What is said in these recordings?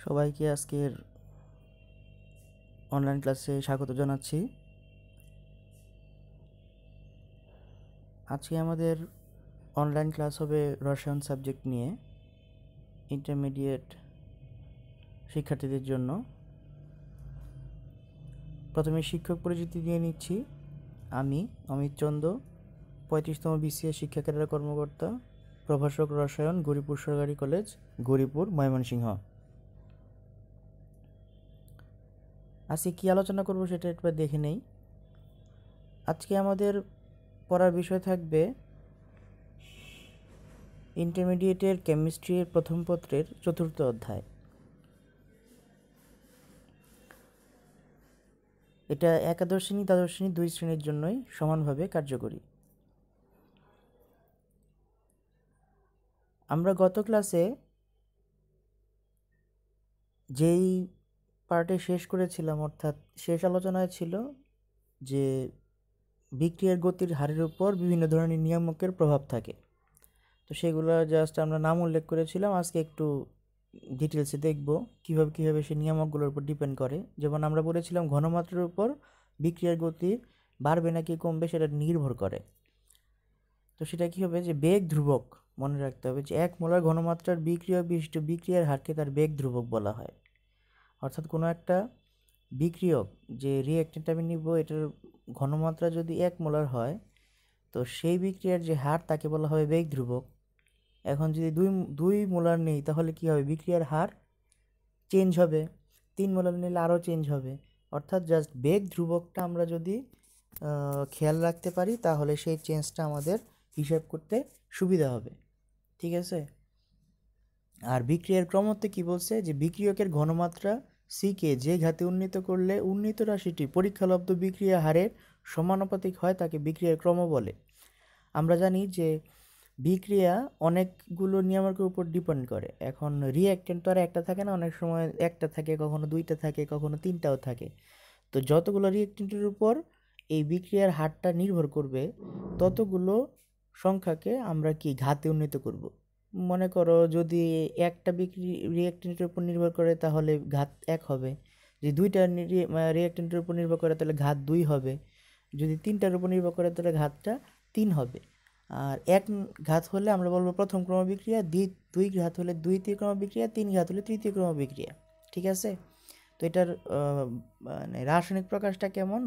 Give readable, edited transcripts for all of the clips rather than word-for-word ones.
সবাইকে আজকের অনলাইন ক্লাসে স্বাগত জানাচ্ছি। আজকে আমাদের অনলাইন ক্লাস হবে রসায়ন সাবজেক্ট নিয়ে, ইন্টারমিডিয়েট শিক্ষার্থীদের জন্য। প্রথমে শিক্ষক পরিচিতি দিয়ে নিচ্ছি। আমি অমিত চন্দ, 35তম BCS শিক্ষা ক্যাডার কর্মকর্তা, প্রভাষক রসায়ন, গৌরীপুর সরকারি কলেজ, গৌরীপুর, ময়মনসিংহ। আজকে কী আলোচনা করব সেটা একবার দেখে নেই। আজকে আমাদের পড়ার বিষয় থাকবে ইন্টারমিডিয়েটের কেমিস্ট্রির প্রথম পত্রের 4র্থ অধ্যায়। এটা একাদশ শ্রেণী, দ্বাদশ শ্রেণী 2 শ্রেণীর জন্যই সমানভাবে কার্যকরী। আমরা গত ক্লাসে যেই পার্টে শেষ করেছিলাম, অর্থাৎ শেষ আলোচনায় ছিল যে বিক্রিয়ার গতির হারের উপর বিভিন্ন ধরনের নিয়ামকের প্রভাব থাকে। তো সেগুলো জাস্ট আমরা নাম উল্লেখ করেছিলাম। আজকে একটু ডিটেলসে দেখব কীভাবে সেই নিয়ামকগুলোর উপর ডিপেন্ড করে। যেমন আমরা বলেছিলাম ঘনমাত্রার উপর বিক্রিয়ার গতি বাড়বে নাকি কমবে সেটা নির্ভর করে। তো সেটা কী হবে, যে বেগ ধ্রুবক মনে রাখতে হবে যে 1 মোলার ঘনমাত্রার বিক্রিয়ক বিশিষ্ট বিক্রিয়ার হারকে তার বেগ ধ্রুবক বলা হয়। অর্থাৎ কোনো একটা বিক্রিয়ক, যে রিঅ্যাক্টেন্ট আমি নিব, এটার ঘনমাত্রা যদি 1 মোলার হয়, তো সেই বিক্রিয়ার যে হার তাকে বলা হবে বেগ ধ্রুবক। এখন যদি দুই মোলার নেই তাহলে কি হবে, বিক্রিয়ার হার চেঞ্জ হবে। 3 মোলার নিলে আরও চেঞ্জ হবে। অর্থাৎ জাস্ট বেগ ধ্রুবকটা আমরা যদি খেয়াল রাখতে পারি তাহলে সেই চেঞ্জটা আমাদের হিসাব করতে সুবিধা হবে। ঠিক আছে। আর বিক্রিয়ার ক্রমতে কি বলছে, যে বিক্রিয়কের ঘনমাত্রা সিকে যে ঘাতে উন্নীত করলে উন্নীত রাশিটি পরীক্ষালব্ধ বিক্রিয়া হারের সমানুপাতিক হয় তাকে বিক্রিয়ার ক্রম বলে। আমরা জানি যে বিক্রিয়া অনেকগুলো নিয়ামকের উপর ডিপেন্ড করে। এখন রিঅ্যাক্টেন্ট তো আর একটা থাকে না, অনেক সময় একটা থাকে, কখনো 2টা থাকে, কখনো 3টাও থাকে। তো যতগুলো রিঅ্যাক্টেন্টের উপর এই বিক্রিয়ার হারটা নির্ভর করবে ততগুলো সংখ্যাকে আমরা কি ঘাতে উন্নীত করব। মনে করো যদি একটা রিঅ্যাক্টেন্টের উপর নির্ভর করে তাহলে ঘাত 1 হবে, যদি 2টা রিঅ্যাক্টেন্টের উপর নির্ভর করে তাহলে ঘাত 2 হবে, যদি 3টার উপর নির্ভর করে তাহলে ঘাতটা 3 হবে। আর 1 ঘাত হলে আমরা বলবো প্রথম ক্রম বিক্রিয়া, 2 ঘাত হলে দ্বিতীয় ক্রম বিক্রিয়া, 3 ঘাত হলে তৃতীয় ক্রম বিক্রিয়া। ঠিক আছে। তো এটার মানে রাসায়নিক প্রকাশটা কেমন,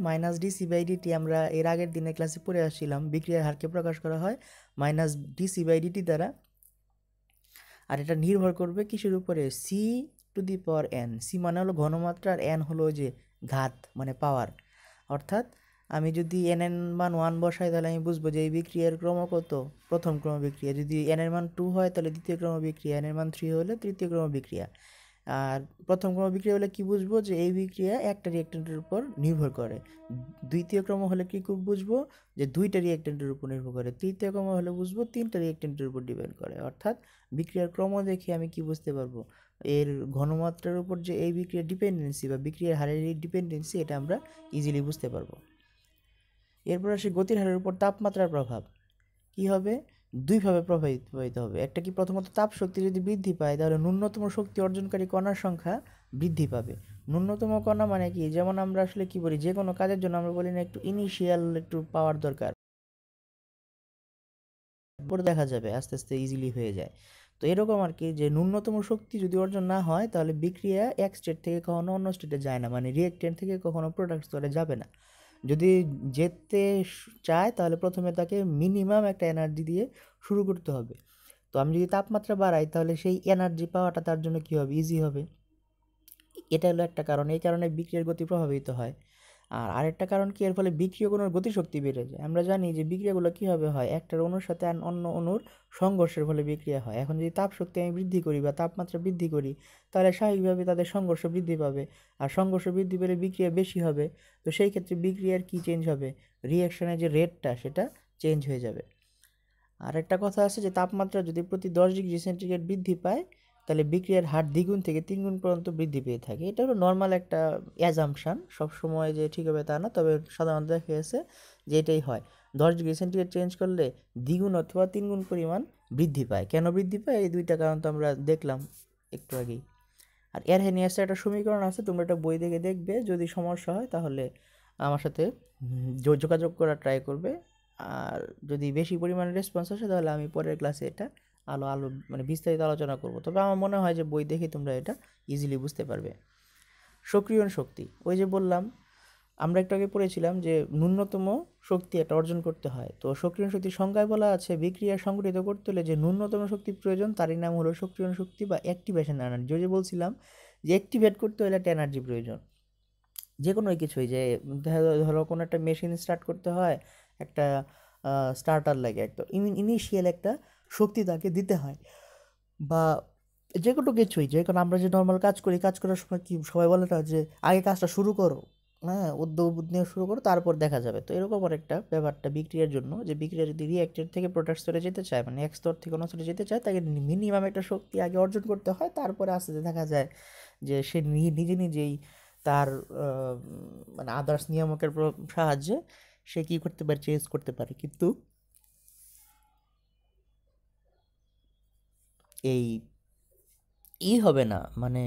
-dC/dt। আমরা এর আগের দিনের ক্লাসে পড়ে আসছিলাম বিক্রিয়ার হারকে প্রকাশ করা হয় -dC/dt দ্বারা। আর এটা নির্ভর করবে কিসের উপরে, C⁴n। সি মানে হলো ঘনমাত্রা, আর n হলো যে ঘাত মানে পাওয়ার। অর্থাৎ আমি যদি n এর মান 1 বসাই তাহলে আমি বুঝবো যে এই বিক্রিয়ার ক্রম কত, প্রথম ক্রম বিক্রিয়া। যদি n এর মান 2 হয় তাহলে দ্বিতীয় ক্রম বিক্রিয়া, n এর মান 3 হলে তৃতীয় ক্রম বিক্রিয়া। আর প্রথম ক্রম বিক্রিয়া হলে কি বুঝবো, যে এই বিক্রিয়া একটা রিঅ্যাক্টেন্টের উপর নির্ভর করে। দ্বিতীয় ক্রম হলে কি বুঝবো, যে 2টা রিঅ্যাক্টেন্টের উপর নির্ভর করে। তৃতীয় ক্রম হলে বুঝবো 3টা রিঅ্যাক্টেন্টের উপর ডিপেন্ড করে। অর্থাৎ বিক্রিয়ার ক্রম দেখে আমি কি বুঝতে পারবো, এর ঘনমাত্রার উপর যে এই বিক্রিয়ার ডিপেন্ডেন্সি বা বিক্রিয়ার হারের ডিপেন্ডেন্সি, এটা আমরা ইজিলি বুঝতে পারবো। এরপর আসি গতির হারের উপর তাপমাত্রার প্রভাব। কি হবে, দুইভাবে প্রভাবিত হবে। একটা কি, প্রথমত তাপ শক্তি যদি বৃদ্ধি পায় তাহলে ন্যূনতম শক্তি অর্জনকারী কণার সংখ্যা বৃদ্ধি পাবে। ন্যূনতম কণা মানে কি, যেমন আমরা আসলে কি বলি, যে কোনো কাজের জন্য আমরা বলি না একটু ইনিশিয়াল একটু পাওয়ার দরকার, পরে দেখা যাবে আস্তে আস্তে ইজিলি হয়ে যায়। তো এরকম আর কি, যে ন্যূনতম শক্তি যদি অর্জন না হয় তাহলে বিক্রিয়া এক স্টেট থেকে কখনো অন্য স্টেটে যায় না, মানে রিঅ্যাক্টেন্ট থেকে কখনো প্রোডাক্ট স্তরে যাবে না। যদি যেতে চায় তাহলে প্রথমে তাকে মিনিমাম একটা এনার্জি দিয়ে শুরু করতে হবে। তো আমি যদি তাপমাত্রা বাড়াই তাহলে সেই এনার্জি পাওয়াটা তার জন্য কী হবে, ইজি হবে। এটা হলো একটা কারণ, এই কারণে বিক্রিয়ার গতি প্রভাবিত হয়। আর আরেকটা কারণ কি, এর ফলে বিক্রিয়ক অণুর গতিশক্তি বেড়ে যায়। আমরা জানি যে বিক্রিয়াগুলো কীভাবে হয়, একটার অণুর সাথে অন্য অণুর সংঘর্ষের ফলে বিক্রিয়া হয়। এখন যদি তাপ শক্তি আমি বৃদ্ধি করি বা তাপমাত্রা বৃদ্ধি করি তাহলে স্বাভাবিকভাবে তাদের সংঘর্ষ বৃদ্ধি পাবে, আর সংঘর্ষ বৃদ্ধি পেলে বিক্রিয়া বেশি হবে। তো সেই ক্ষেত্রে বিক্রিয়ার কি চেঞ্জ হবে, রিঅ্যাকশনের যে রেটটা সেটা চেঞ্জ হয়ে যাবে। আর একটা কথা আছে যে তাপমাত্রা যদি প্রতি 10 ডিগ্রি সেন্টিগ্রেড বৃদ্ধি পায় তাহলে বিক্রিয়ার হার 2 গুণ থেকে 3 গুণ পর্যন্ত বৃদ্ধি পেয়ে থাকে। এটা হলো নর্মাল একটা অ্যাজাম্পশান, সবসময় যে ঠিক হবে তা না, তবে সাধারণত দেখা গেছে যে এটাই হয়। 10 ডিগ্রি সেন্টিগ্রেড চেঞ্জ করলে দ্বিগুণ অথবা 3 গুণ পরিমাণ বৃদ্ধি পায়। কেন বৃদ্ধি পায়, এই দুইটা কারণ তো আমরা দেখলাম একটু আগেই। আর অ্যারহেনিয়াসের একটা সমীকরণ আছে, তোমরা এটা বই দেখে দেখবে, যদি সমস্যা হয় তাহলে আমার সাথে যোগাযোগ করার ট্রাই করবে। আর যদি বেশি পরিমাণে রেসপন্স আসে তাহলে আমি পরের ক্লাসে এটা আলো মানে বিস্তারিত আলোচনা করব। তবে আমার মনে হয় যে বই দেখে তোমরা এটা ইজিলি বুঝতে পারবে। সক্রিয়ণ শক্তি, ওই যে বললাম আমরা একটু আগে পড়েছিলাম যে ন্যূনতম শক্তি এটা অর্জন করতে হয়। তো সক্রিয়ণ শক্তির সংজ্ঞায় বলা আছে বিক্রিয়া সংঘটিত করতে হলে যে ন্যূনতম শক্তি প্রয়োজন তারই নাম হলো সক্রিয়ণ শক্তি বা অ্যাক্টিভেশন এনার্জি। যে বলছিলাম যে অ্যাক্টিভেট করতে হলে একটা এনার্জি প্রয়োজন, যে কোনো কিছুই, যে ধরো কোনো একটা মেশিন স্টার্ট করতে হয়, একটা স্টার্টার লাগে, একটা ইনিশিয়াল একটা শক্তি তাকে দিতে হয়। বা যে কোনো কিছুই, যে কোনো আমরা যে নর্মাল কাজ করি, কাজ করার সময় কি সবাই বলে না যে আগে কাজটা শুরু করো, হ্যাঁ, উদ্যোগ নিয়ে শুরু করো, তারপর দেখা যাবে। তো এরকম একটা ব্যাপারটা বিক্রিয়ার জন্য, যে বিক্রিয়া যদি রিঅ্যাক্টের থেকে প্রোডাক্ট স্তরে যেতে চায়, মানে এক স্তর থেকে অন্য স্তরে যেতে চায়, তাকে মিনিমাম একটা শক্তি আগে অর্জন করতে হয়, তারপরে আস্তে আস্তে দেখা যায় যে সে নিজে নিজেই তার মানে আদার্স নিয়ামকের সাহায্যে সে কী করতে পারে, চেঞ্জ করতে পারে। কিন্তু এই হবে না, মানে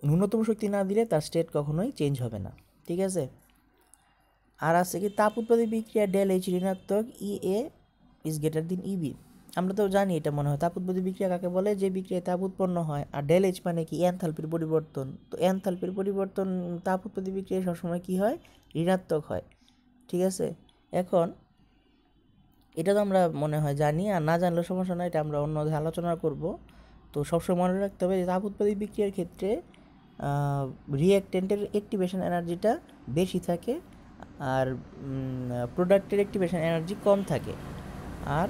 ন্যূনতম শক্তি না দিলে তার স্টেট কখনোই চেঞ্জ হবে না, ঠিক আছে। আর আছে কি তাপ উৎপাদী বিক্রিয়া ডেল এইচ ঋণাত্মক ই এ ইজ গ্রেটার দিন ইবি। আমরা তো জানি, এটা মনে হয় তাপ উৎপাদী বিক্রিয়া কাকে বলে, যে বিক্রিয়ায় তাপ উৎপন্ন হয়। আর ডেল এইচ মানে কি, এনথালপির পরিবর্তন। তো এনথালপির পরিবর্তন তাপ উৎপাদী বিক্রিয়ায় সবসময় কি হয়, ঋণাত্মক হয়, ঠিক আছে। এখন এটা তো আমরা মনে হয় জানি, আর না জানলেও সমস্যা নয়, এটা আমরা অন্য আলোচনা করব। তো সবসময় মনে রাখতে হবে যে তাপ উৎপাদী বিক্রিয়ার ক্ষেত্রে রিঅ্যাক্টেন্টের অ্যাক্টিভেশন এনার্জিটা বেশি থাকে, আর প্রোডাক্টের অ্যাক্টিভেশন এনার্জি কম থাকে। আর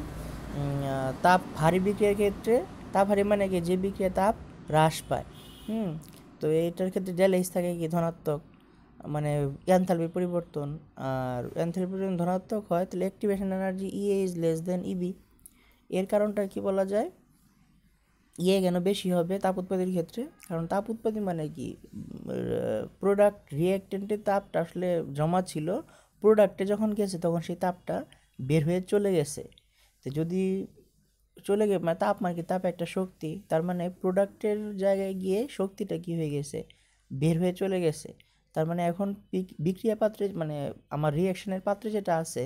তাপ ভারী বিক্রিয়ার ক্ষেত্রে, তাপ ভারী মানে কি, যে বিক্রিয়া তাপ হ্রাস পায়। তো এইটার ক্ষেত্রে ডেল এইচ থাকে কি ধনাত্মক, মানে এনথালপির পরিবর্তন। আর এনথালপির পরিবর্তন ধনাত্মক হয় তাহলে activation energy E A is less than E B. এর কারণটা কি বলা যায়, ইয়ে কেন বেশি হবে তাপ উৎপাদনের ক্ষেত্রে, কারণ তাপ উৎপাদন মানে কি, প্রোডাক্ট রিঅ্যাক্টেন্টের তাপটা আসলে জমা ছিল, প্রোডাক্টে যখন গেছে তখন সেই তাপটা বের হয়ে চলে গেছে। তো যদি চলে গে মানে তাপ মানে কি, তাপ একটা শক্তি, তার মানে প্রোডাক্টের জায়গায় গিয়ে শক্তিটা কি হয়ে গেছে, বের হয়ে চলে গেছে। তার মানে এখন বিক্রিয়া পাত্রে, মানে আমার রিঅ্যাকশনের পাত্রে যেটা আছে,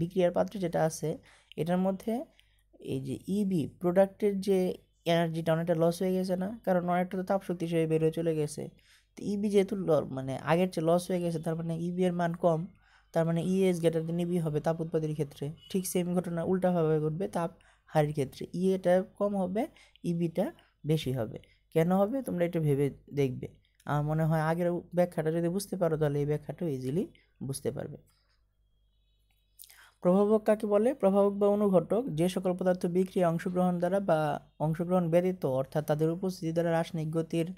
বিক্রিয়ার পাত্রে যেটা আছে, এটার মধ্যে এই যে ইবি প্রোডাক্টের যে এনার্জিটা অনেকটা লস হয়ে গেছে না, কারণ অনেকটা তো তাপ শক্তি হিসেবে বের হয়ে চলে গেছে। তো ইবি যেহেতু মানে আগের চেয়ে লস হয়ে গেছে, তার মানে ইবি এর মান কম, তার মানে ইএস গ্রেটার দেন ইবি হবে তাপ উৎপাদনের ক্ষেত্রে। ঠিক সেম ঘটনা উল্টাভাবে ঘটবে তাপ হারির ক্ষেত্রে, ইএটা কম হবে, ইবিটা বেশি হবে। কেন হবে তোমরা একটু ভেবে দেখবে। আমার মনে হয় আগের ব্যাখ্যাটা যদি বুঝতে পারো তাহলে এই ব্যাখ্যাটাও ইজিলি বুঝতে পারবে। প্রভাবক কাকে বলে? প্রভাবক বা অনুঘটক যে সকল পদার্থ বিক্রিয়ায় অংশগ্রহণ দ্বারা বা অংশগ্রহণ ব্যতীত, অর্থাৎ তাদের উপস্থিতি দ্বারা রাসায়নিক গতির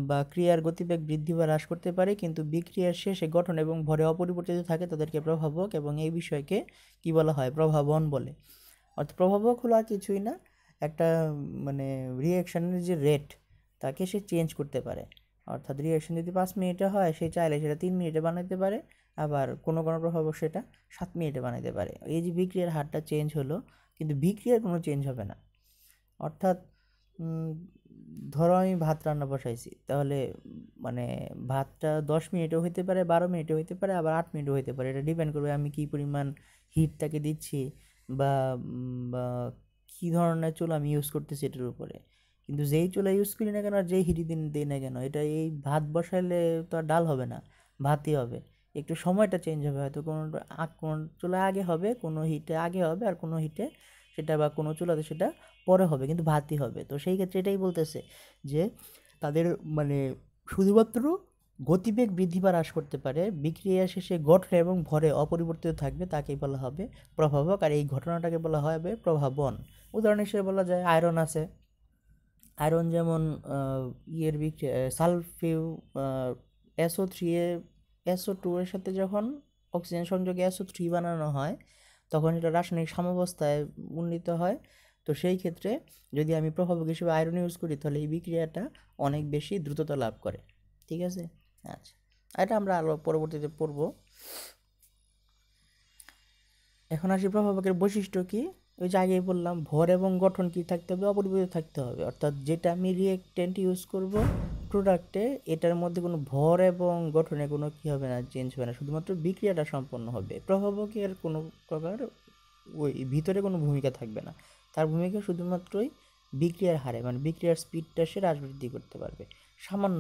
বা ক্রিয়ার গতিবেগ বৃদ্ধি বা হ্রাস করতে পারে, কিন্তু বিক্রিয়ার শেষে গঠন এবং ভরে অপরিবর্তিত থাকে, তাদেরকে প্রভাবক, এবং এই বিষয়কে কি বলা হয়, প্রভাবন বলে। অর্থাৎ প্রভাবক হলো আর কিছুই না, একটা মানে রিঅ্যাকশনের যে রেট তাকে সে চেঞ্জ করতে পারে। অর্থাৎ রিঅ্যাকশন যদি 5 মিনিটে হয়, সে চাইলে সেটা 3 মিনিটে বানাতে পারে, আবার কোনো প্রভাবক সেটা 7 মিনিটে বানাতে পারে। এই যে বিক্রিয়ার হারটা চেঞ্জ হলো, কিন্তু বিক্রিয়ার কোনো চেঞ্জ হবে না। অর্থাৎ ধরো আমি ভাত রান্না বসাইছি, তাহলে মানে ভাতটা 10 মিনিটও হইতে পারে, 12 মিনিটও হইতে পারে, আবার 8 মিনিটও হইতে পারে। এটা ডিপেন্ড করবে আমি কী পরিমাণ হিট তাকে দিচ্ছি, বা বা কী ধরনের চুলা আমি ইউজ করতেছি এটার উপরে। কিন্তু যেই চুলা ইউজ করি না কেন আর যেই হিটই দিই না কেন, এটা এই ভাত বসাইলে তো আর ডাল হবে না, ভাতই হবে। একটু সময়টা চেঞ্জ হবে, হয়তো কোনো চুলায় আগে হবে, কোনো হিটে আগে হবে, আর কোনো হিটে সেটা বা কোনো চুলাতে সেটা পরে হবে, কিন্তু ভাতই হবে। তো সেই ক্ষেত্রে এটাই বলতেছে যে তাদের মানে শুধুমাত্র গতিবেগ বৃদ্ধি বা হ্রাস করতে পারে, বিক্রিয়া শেষে গঠন এবং ভরে অপরিবর্তিত থাকবে, তাকেই বলা হবে প্রভাবক, আর এই ঘটনাটাকে বলা হবে প্রভাবন। উদাহরণ হিসেবে বলা যায় আয়রন আছে, আয়রন যেমন ইয়ের বিক্রিয়া সালফিউ SO3 এ SO2 এর সাথে যখন অক্সিজেন সংযোগে SO3 বানানো হয়, তখন এটা রাসায়নিক সাম্যাবস্থায় উন্নীত হয়। তো সেই ক্ষেত্রে যদি আমি প্রভাবক হিসেবে আয়রন ইউজ করি, তাহলে এই বিক্রিয়াটা অনেক বেশি দ্রুততা লাভ করে, ঠিক আছে। আচ্ছা, এটা আমরা আরও পরবর্তীতে পড়ব। এখন আসি প্রভাবকের বৈশিষ্ট্য কি। ওই যে আগেই বললাম, ভর এবং গঠন কি থাকতে হবে, অপরিবর্তিত থাকতে হবে। অর্থাৎ যেটা আমি রিঅ্যাক্টেন্ট ইউজ করব, প্রোডাক্টে এটার মধ্যে কোনো ভর এবং গঠনে কোনো কী হবে না, চেঞ্জ হবে না, শুধুমাত্র বিক্রিয়াটা সম্পন্ন হবে। প্রভাবকের কোনো প্রকার ওই ভিতরে কোনো ভূমিকা থাকবে না, তার ভূমিকা শুধুমাত্রই বিক্রিয়ার হারে, মানে বিক্রিয়ার স্পিডটা সে হ্রাস বৃদ্ধি করতে পারবে সামান্য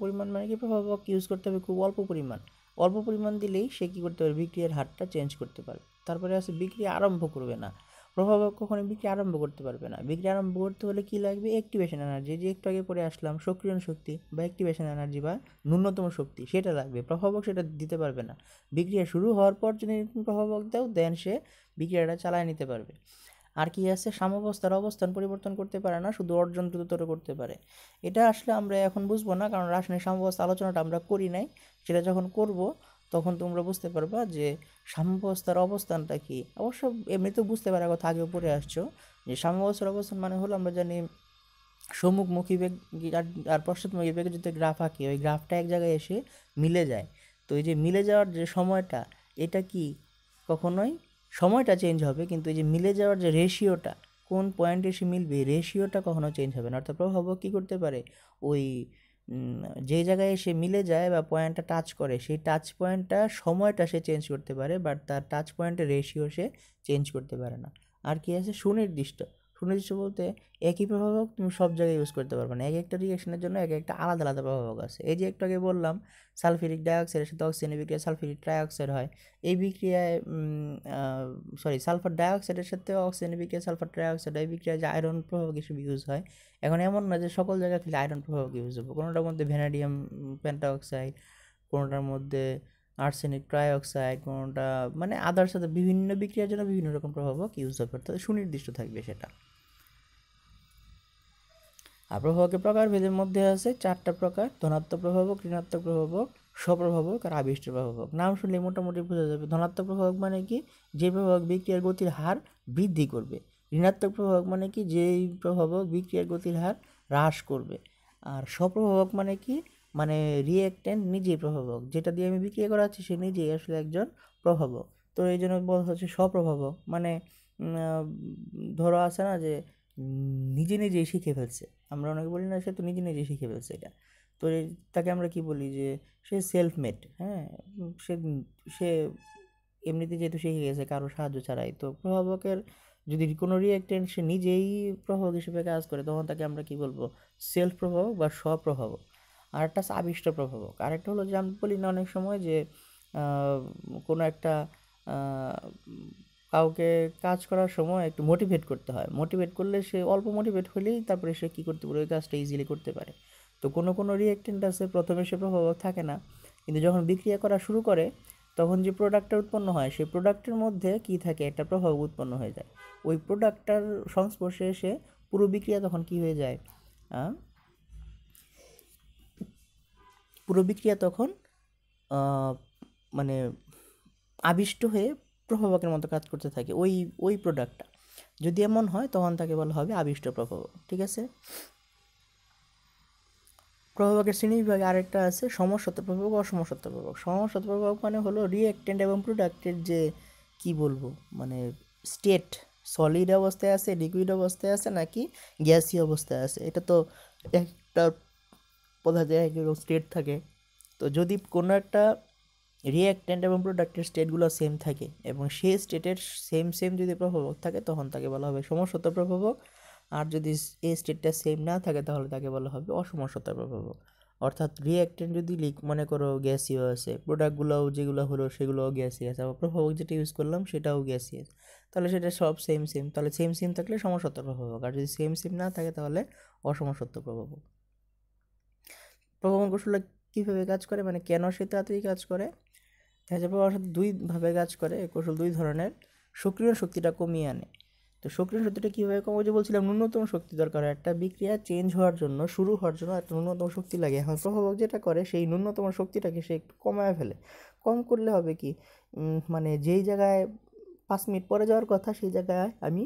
পরিমাণ মানে কি, প্রভাবক ইউজ করতে হবে খুব অল্প পরিমাণ দিলেই সে কী করতে পারবে, বিক্রিয়ার হারটা চেঞ্জ করতে পারবে। তারপরে আছে বিক্রিয়া আরম্ভ করবে না, প্রভাবক কখনো বিক্রিয়া আরম্ভ করতে পারবে না। বিক্রিয়া আরম্ভ করতে হলে কী লাগবে, অ্যাক্টিভেশন এনার্জি, যে একটু আগে পরে আসলাম, সক্রিয়ণ শক্তি বা অ্যাক্টিভেশন এনার্জি বা ন্যূনতম শক্তি, সেটা লাগবে। প্রভাবক সেটা দিতে পারবে না। বিক্রিয়া শুরু হওয়ার পর যদি প্রভাবক দাও, দেন সে বিক্রিয়াটা চালায় নিতে পারবে। আর কি আছে, সাম্যাবস্থার অবস্থান পরিবর্তন করতে পারে না, শুধু অর্জন দ্রুততর করতে পারে। এটা আসলে আমরা এখন বুঝবো না, কারণ রাসায়নিক সাম্যাবস্থা আলোচনাটা আমরা করি নাই। সেটা যখন করব তখন তোমরা বুঝতে পারবা যে সাম্যাবস্থার অবস্থানটা কি। অবশ্য এমনিতেও বুঝতে পারার কথা, আগেও পড়ে আসছো যে সাম্যাবস্থার অবস্থান মানে হলো, আমরা জানি সম্মুখমুখী বেগ আর পশ্চাৎমুখী বেগে যদি গ্রাফ আঁকি, ওই গ্রাফটা এক জায়গায় এসে মিলে যায়। তো এই যে মিলে যাওয়ার যে সময়টা, এটা কি কখনোই সময়টা চেঞ্জ হবে, কিন্তু এই যে মিলে যাওয়ার যে রেশিওটা, কোন পয়েন্টে এসে মিলবে, রেশিওটা কখনো চেঞ্জ হবে না। অর্থাৎ প্রভাবক কী করতে পারে, ওই যে জায়গায় এসে মিলে যায় বা পয়েন্টটা টাচ করে, সেই টাচ পয়েন্টটা সময়টা সে চেঞ্জ করতে পারে, বাট তার টাচ পয়েন্টের রেশিও সে চেঞ্জ করতে পারে না। আর কি আছে, সুনির্দিষ্ট বলতে একই প্রভাবক তুমি সব জায়গায় ইউজ করতে পারবে না, এক একটা রিঅ্যাকশনের জন্য এক একটা আলাদা আলাদা প্রভাবক আছে। এই যে একটু আগে বললাম, সালফিউরিক ডাইঅক্সাইডের সাথে অক্সিজেনের বিক্রিয়া সালফিউরিক ট্রাইঅক্সাইড হয়। এই বিক্রিয়ায় সালফার ডাইঅক্সাইডের সাথে অক্সিজেনের বিক্রিয়া সালফার ট্রাইঅক্সাইড, এই বিক্রিয়া যে আয়রন প্রভাবক হিসেবে ইউজ হয়। এখন এমন না যে সকল জায়গায় খালি আয়রন প্রভাবক ইউজ হবে, কোনোটার মধ্যে ভ্যানাডিয়াম পেন্টাঅক্সাইড, কোনোটার মধ্যে আর্সেনিক ট্রাইঅক্সাইড, কোনোটা মানে আদার সাথে বিভিন্ন বিক্রিয়ার জন্য বিভিন্ন রকম প্রভাবক ইউজ হবে, অর্থাৎ সুনির্দিষ্ট থাকবে সেটা। আর প্রভাবকের প্রকারভেদের মধ্যে আছে 4টা প্রকার: ধনাত্মক প্রভাবক, ঋণাত্মক প্রভাবক, স্বপ্রভাবক আর আবিষ্ট প্রভাবক। নাম শুনলে মোটামুটি বোঝা যাবে। ধনাত্মক প্রভাবক মানে কি, যে প্রভাবক বিক্রিয়ার গতির হার বৃদ্ধি করবে। ঋণাত্মক প্রভাবক মানে কি, যেই প্রভাবক বিক্রিয়ার গতির হার হ্রাস করবে। আর স্বপ্রভাবক মানে কি, মানে রিঅ্যাক্ট্যান্ট নিজেই প্রভাবক, যেটা দিয়ে আমি বিক্রিয়া করাচ্ছি সে নিজেই আসলে একজন প্রভাবক। তো এই জন্য বলা হচ্ছে স্বপ্রভাবক। মানে ধরো আছে না যে নিজে নিজেই শিখে ফেলছে, আমরা অনেকে বলি না সে তো নিজে নিজেই শিখে ফেলছে এটা। তো তাকে আমরা কি বলি, যে সে সেলফ মেড। হ্যাঁ, সে সে এমনিতে যেহেতু শিখে গেছে কারো সাহায্য ছাড়াই। তো প্রভাবকের যদি কোনো রিঅ্যাক্টেন্ট সে নিজেই প্রভাবক হিসেবে কাজ করে, তখন তাকে আমরা কি বলবো, সেলফ প্রভাবক বা স্বপ্রভাবক। আর একটা আবিষ্ট প্রভাবক। আরেকটা হলো যে আমি বলি না অনেক সময় যে কোনো একটা কাউকে কাজ করার সময় একটু মোটিভেট করতে হয়, মোটিভেট করলে সে অল্প মোটিভেট হলেই তারপরে সে কী করতে পারে, ওই কাজটা ইজিলি করতে পারে। তো কোনো রিঅ্যাক্টেন্ট আছে প্রথমে সে প্রভাবক থাকে না, কিন্তু যখন বিক্রিয়া করা শুরু করে তখন যে প্রোডাক্টটা উৎপন্ন হয়, সেই প্রোডাক্টের মধ্যে কী থাকে, একটা প্রভাবক উৎপন্ন হয়ে যায়। ওই প্রোডাক্টটার সংস্পর্শে এসে পুরো বিক্রিয়া তখন কী হয়ে যায়, পুরো বিক্রিয়া তখন মানে আবিষ্ট হয়ে প্রভাবকের মতো কাজ করতে থাকে ওই প্রোডাক্টটা। যদি এমন হয় তখন তাকে বলা হবে আবিষ্ট প্রভাবক। ঠিক আছে। প্রভাবকের শ্রেণীবিভাগে আরেকটা আছে সমসত্ব প্রভাবক, অসমসত্ব প্রভাবক। সমসত্ব প্রভাবক মানে হলো রিঅ্যাক্টেন্ট এবং প্রোডাক্টের যে কি বলবো, মানে স্টেট, সলিড অবস্থায় আছে, লিকুইড অবস্থায় আছে নাকি গ্যাসীয় অবস্থায় আছে, এটা তো একটা পদার্থের এক রকম স্টেট থাকে। তো যদি কোনো একটা রিঅ্যাক্ট্যান্ট এবং প্রোডাক্টের স্টেটগুলো সেম থাকে এবং সেই স্টেটের সেম যদি প্রভাবক থাকে, তখন তাকে বলা হবে সমসত্ব প্রভাবক। আর যদি এই স্টেটটা সেম না থাকে তাহলে তাকে বলা হবে অসমসত্ব প্রভাবক। অর্থাৎ রিঅ্যাক্ট্যান্ট যদি মনে করো গ্যাসীয় আছে, প্রোডাক্টগুলোও যেগুলো হলো সেগুলোও গ্যাসিয়াস, আবার প্রভাবক যেটা ইউজ করলাম সেটাও গ্যাসিয়াস, তাহলে সেটা সব সেম। তাহলে সেম থাকলে সমসত্ব প্রভাবক, আর যদি সেম না থাকে তাহলে অসমসত্ব প্রভাবক। প্রভাবক কৌশল কীভাবে কাজ করে, মানে কেন সে তাড়াতাড়ি কাজ করে? প্রভাবের সাথে দুইভাবে কাজ করে। কৌশল দুই ধরনের। সক্রিয় শক্তিটা কমিয়ে আনে। তো সক্রিয় শক্তিটা কীভাবে কমাবো, যে বলছিলাম ন্যূনতম শক্তি দরকার হয় একটা বিক্রিয়া চেঞ্জ হওয়ার জন্য, শুরু হওয়ার জন্য একটা ন্যূনতম শক্তি লাগে। এখন প্রভাবক যেটা করে সেই ন্যূনতম শক্তিটাকে সে একটু কমায় ফেলে। কম করলে হবে কি, মানে যেই জায়গায় 5 মিনিট পরে যাওয়ার কথা সেই জায়গায় আমি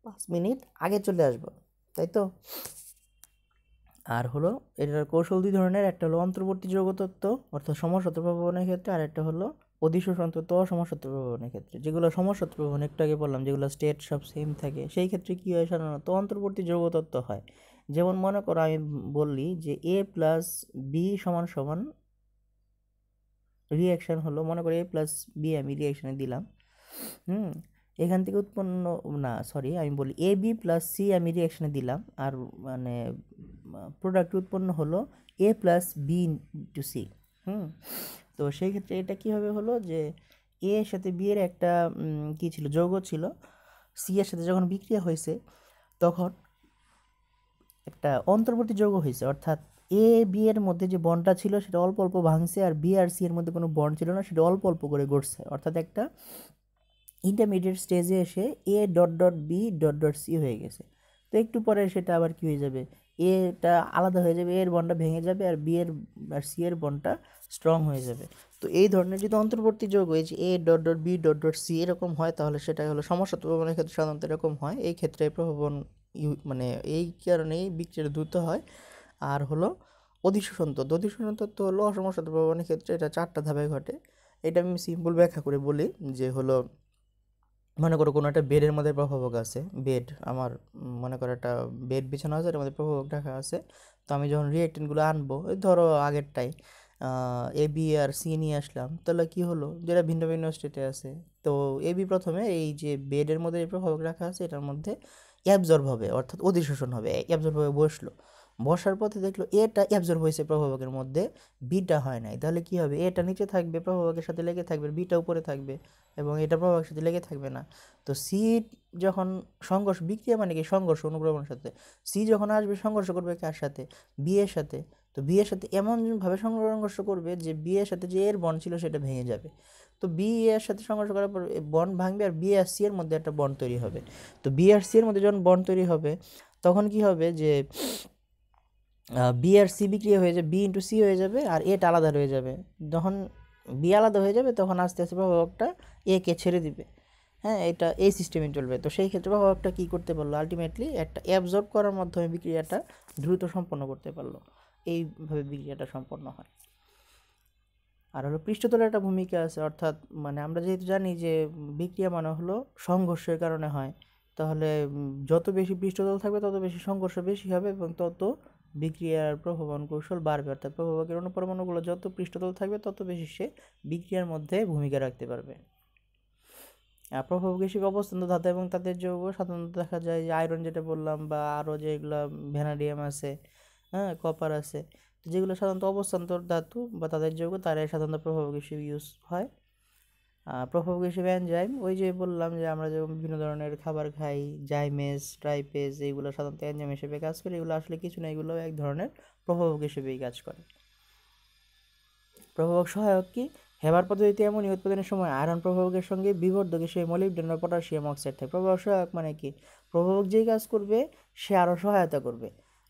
5 মিনিট আগে চলে আসবো, তাই তো। আর হলো এটার কৌশল দুই ধরনের, একটা হলো অন্তর্বর্তী যৌগ তত্ত্ব অর্থাৎ সমসত্ব প্রভাবনের ক্ষেত্রে, আর একটা হলো অধিশোষণ তত্ত্ব অসমসত্ব প্রভাবনের ক্ষেত্রে, যেগুলো সমসত্ব প্রভাবন একটু আগে বললাম, যেগুলো স্টেট সব সেম থাকে, সেই ক্ষেত্রে কী হয়, সাধারণত অন্তর্বর্তী যৌগ তত্ত্ব হয়। যেমন মনে করো আমি বললি যে এ প্লাস বি সমান সমান রিয়াকশান হলো, মনে করো এ প্লাস বি আমি রিয়াকশানে দিলাম, এখান থেকে উৎপন্ন, না সরি আমি বলি এ বি প্লাস সি আমি রিয়াকশানে দিলাম, আর মানে প্রোডাক্ট উৎপন্ন হলো এ প্লাস বি টু সি। তো সেই ক্ষেত্রে এটা কীভাবে হলো যে এ এর সাথে বি এর একটা কী ছিল, যৌগ ছিল, সি এর সাথে যখন বিক্রিয়া হয়েছে তখন একটা অন্তর্বর্তী যৌগ হয়েছে, অর্থাৎ এ বি এর মধ্যে যে বন্ডটা ছিল সেটা অল্প অল্প ভাঙছে, আর বি আর সি এর মধ্যে কোনো বন্ড ছিল না, সেটা অল্প অল্প করে ঘটছে, অর্থাৎ একটা ইন্টারমিডিয়েট স্টেজে এসে A dot dot B dot dot C হয়ে গেছে। তো একটু পরে সেটা আবার কী হয়ে যাবে, এটা আলাদা হয়ে যাবে, এর বন্ডটা ভেঙে যাবে, আর বি এর আর সি এর বন্ডটা স্ট্রং হয়ে যাবে। তো এই ধরনের যদি অন্তর্বর্তী যৌগ এই যে A dot dot B dot dot C এরকম হয়, তাহলে সেটা হলো সমসত্ব প্রভাবনের ক্ষেত্রে সাধারণত এরকম হয়। এই ক্ষেত্রে প্রভাবন মানে এই কারণেই বিক্রিয়া দ্রুত হয়। আর হলো অধিশোষণ তত্ত্ব, অধিশোষণ তত্ত্ব হলো অসমসত্ব প্রভাবনের ক্ষেত্রে এটা 4টা ধাপে ঘটে। এটা আমি সিম্পল ব্যাখ্যা করে বলি যে হলো, মনে করো কোনো একটা বেডের মধ্যে প্রভাবক আছে, বেড আমার মনে করো একটা বেড বিছানো আছে, এর মধ্যে প্রভাবক রাখা আছে। তো আমি যখন রিয়েক্টেন্টগুলো আনবো, ওই ধরো আগেরটাই এ বি আর সি নিয়ে আসলাম, তাহলে কি হলো, যেটা ভিন্ন ভিন্ন স্টেটে আছে। তো এ বি প্রথমে এই যে বেডের মধ্যে যে প্রভাবক রাখা আছে এটার মধ্যে অ্যাবজর্ব হবে, অর্থাৎ অধিশোষণ হবে, অ্যাবজর্ব হয়ে বসলো, বসার পথে দেখলো এটা অ্যাবজর্ব হয়েছে প্রভাবকের মধ্যে, বিটা হয় নাই, তাহলে কি হবে, এটা নিচে থাকবে প্রভাবকের সাথে লেগে থাকবে, বিটা উপরে থাকবে, এবং এটা প্রভাবকের সাথে লেগে থাকবে না। তো সি যখন সংঘর্ষ, বিক্রিয়া মানে কি সংঘর্ষ অনুপ্রবণের সাথে, সি যখন আসবে সংঘর্ষ করবে কার সাথে, বি এর সাথে। তো বি এর সাথে এমনভাবে সংঘর্ষ করবে যে বি এর সাথে যে এর বন্ড ছিল সেটা ভেঙে যাবে। তো বি এর সাথে সংঘর্ষ করার পর বন্ড ভাঙবে, আর বি আর সি এর মধ্যে একটা বন্ড তৈরি হবে। তো বি আর সি এর মধ্যে যখন বন্ড তৈরি হবে তখন কি হবে যে বি আর সি বিক্রিয়া হয়ে যাবে, বি ইন্টু সি হয়ে যাবে, আর এটা আলাদা হয়ে যাবে। যখন বি আলাদা হয়ে যাবে তখন আস্তে আস্তে প্রভাবকটা এ কে ছেড়ে দিবে। হ্যাঁ, এটা এই সিস্টেমে চলবে। তো সেই ক্ষেত্রে প্রভাবকটা কী করতে পারলো, আলটিমেটলি একটা অ্যাবজর্ব করার মাধ্যমে বিক্রিয়াটা দ্রুত সম্পন্ন করতে পারলো। এইভাবে বিক্রিয়াটা সম্পন্ন হয়। আর হলো পৃষ্ঠতলের একটা ভূমিকা আছে, অর্থাৎ মানে আমরা যেহেতু জানি যে বিক্রিয়া মানে হলো সংঘর্ষের কারণে হয়, তাহলে যত বেশি পৃষ্ঠতল থাকবে তত বেশি সংঘর্ষ বেশি হবে, এবং তত বিক্রিয়ার প্রভাবন কৌশল বাড়বে, অর্থাৎ প্রভাবকের অনুপরমাণুগুলো যত পৃষ্ঠতল থাকবে তত বেশি সে বিক্রিয়ার মধ্যে ভূমিকা রাখতে পারবে। প্রভাবক হিসেবে অবস্থান ধাতু এবং তাদের যৌগ সাধারণত দেখা যায় যে আয়রন যেটা বললাম, বা আরও যেগুলো ভ্যানাডিয়াম আছে, হ্যাঁ কপার আছে, তো যেগুলো সাধারণত অবস্থান্তর ধাতু বা তাদের যৌগ, তারাই সাধারণত প্রভাবক হিসেবে ইউজ হয়। প্রভাবক হিসেবে এনজাইম, ওই যে বললাম যে আমরা যেমন বিভিন্ন ধরনের খাবার খাই, জাইমেজ ট্রাইপেজ, এইগুলো সাধারণত এনজাইম হিসেবে কাজ করে, এগুলো আসলে কিছু না, এগুলো এক ধরনের প্রভাবক হিসেবেই কাজ করে। প্রভাবক সহায়ক কি, হেবার পদ্ধতিতে অ্যামোনিয়া উৎপাদনের সময় আয়রন প্রভাবকের সঙ্গে বিবর্ধক হিসেবে মলিবডেনাম বা পটাশিয়াম অক্সাইড থাকে। প্রভাবক সহায়ক মানে কি, প্রভাবক যেই কাজ করবে সে আরও সহায়তা করবে।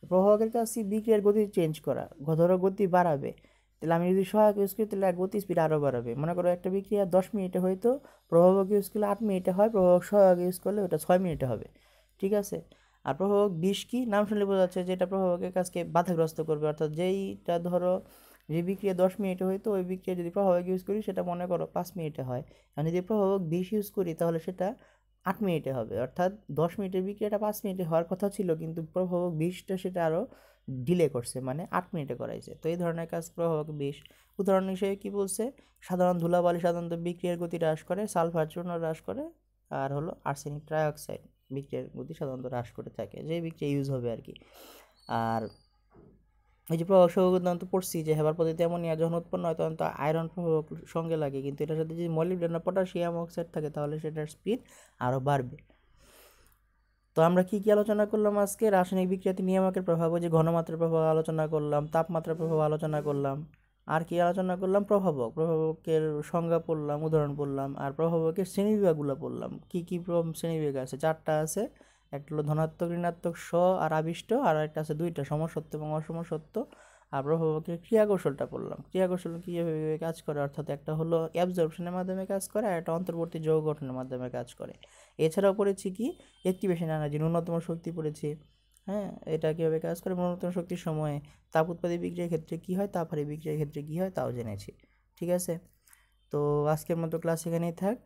প্রভাবকের কাজ কি, বিক্রিয়ার গতি চেঞ্জ করা, ধরো গতি বাড়াবে, তাহলে আমি যদি সহায়ক ইউজ করি তাহলে গতি স্পিড আরও বাড়াবে। মনে করো একটা বিক্রিয়া 10 মিনিটে হয়তো, প্রভাবক ইউজ করলে 8 মিনিটে হয়, প্রভাবক সহায়ক ইউজ করলে ওটা 6 মিনিটে হবে। ঠিক আছে। আর প্রভাবক বিষ কি, নাম শুনলে বোঝা যাচ্ছে যে এটা প্রভাবকের কাজকে বাধাগ্রস্ত করবে, অর্থাৎ যেইটা ধরো যে বিক্রিয়া 10 মিনিটে হয়তো ওই বিক্রিয়া যদি প্রভাবক ইউজ করি সেটা মনে করো 5 মিনিটে হয়, আর যদি প্রভাবক বিষ ইউজ করি তাহলে সেটা 8 মিনিটে হবে, অর্থাৎ 10 মিনিটের বিক্রিয়াটা 5 মিনিটে হওয়ার কথা ছিল, কিন্তু প্রভাবক বিষটা সেটা আরও ডিলে করছে, মানে 8 মিনিটে করাইছে। তো এই ধরনের কাজ প্রভাবক বিষ। উদাহরণ হিসেবে কী বলছে, সাধারণ ধুলাবালি সাধারণত বিক্রিয়ার গতি হ্রাস করে, সালফার চূর্ণ হ্রাস করে, আর হলো আর্সেনিক ট্রাইঅক্সাইড বিক্রিয়ার গতি সাধারণত হ্রাস করে থাকে, যে বিক্রিয়া ইউজ হবে আর কি। আর এই যে প্রভাবক সহযোগিতা তো পড়ছি যে হেবার পদ্ধতিতে অ্যামোনিয়া যখন উৎপন্ন হয় তখন তো আয়রন প্রভাবক সঙ্গে লাগে, কিন্তু এটার সাথে যদি মলিবডেনাম পটাশিয়াম অক্সাইড থাকে তাহলে সেটার স্পিড আরও বাড়বে। তো আমরা কি কি আলোচনা করলাম আজকে, রাসায়নিক বিক্রিয়াতে নিয়ামকের প্রভাব, ওই যে ঘনমাত্রার প্রভাব আলোচনা করলাম, তাপমাত্রার প্রভাব আলোচনা করলাম, আর কি আলোচনা করলাম, প্রভাবকের সংজ্ঞা পড়লাম, উদাহরণ পড়লাম, আর প্রভাবকের শ্রেণীবিভাগগুলো পড়লাম। কি কি শ্রেণীবিভাগ আছে, 4টা আছে, একটা হলো ধনাত্মক ঋণাত্মক আর আবিষ্ট, আর একটা আছে 2টা সমসত্ব এবং অসমসত্ব। আর প্রভাবকের ক্রিয়াকৌশলটা পড়লাম, ক্রিয়াকৌশল কীভাবে কাজ করে, অর্থাৎ একটা হলো অ্যাবজর্পশনের মাধ্যমে কাজ করে, আর একটা অন্তর্বর্তী যৌগ গঠনের মাধ্যমে কাজ করে। এছাড়াও পড়েছি কি অ্যাক্টিভেশন এনার্জি, ন্যূনতম শক্তি পড়েছি। হ্যাঁ, এটা কীভাবে কাজ করে, ন্যূনতম শক্তির সময়ে তাপ উৎপাদী বিক্রিয়ার ক্ষেত্রে কী হয়, তাপ হারি বিক্রিয়ার ক্ষেত্রে কী হয় তাও জেনেছি। ঠিক আছে। তো তো আজকের মতো ক্লাস এখানেই থাক।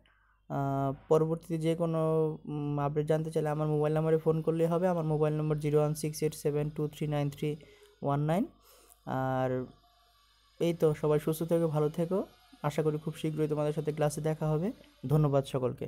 পরবর্তীতে যে কোনো আপডেট জানতে চাইলে আমার মোবাইল নাম্বারে ফোন করলেই হবে। আমার মোবাইল নম্বর 01687239319। আর এই তো, সবাই সুস্থ থেকো, ভালো থেকো। আশা করি খুব শীঘ্রই তোমাদের সাথে ক্লাসে দেখা হবে। ধন্যবাদ সকলকে।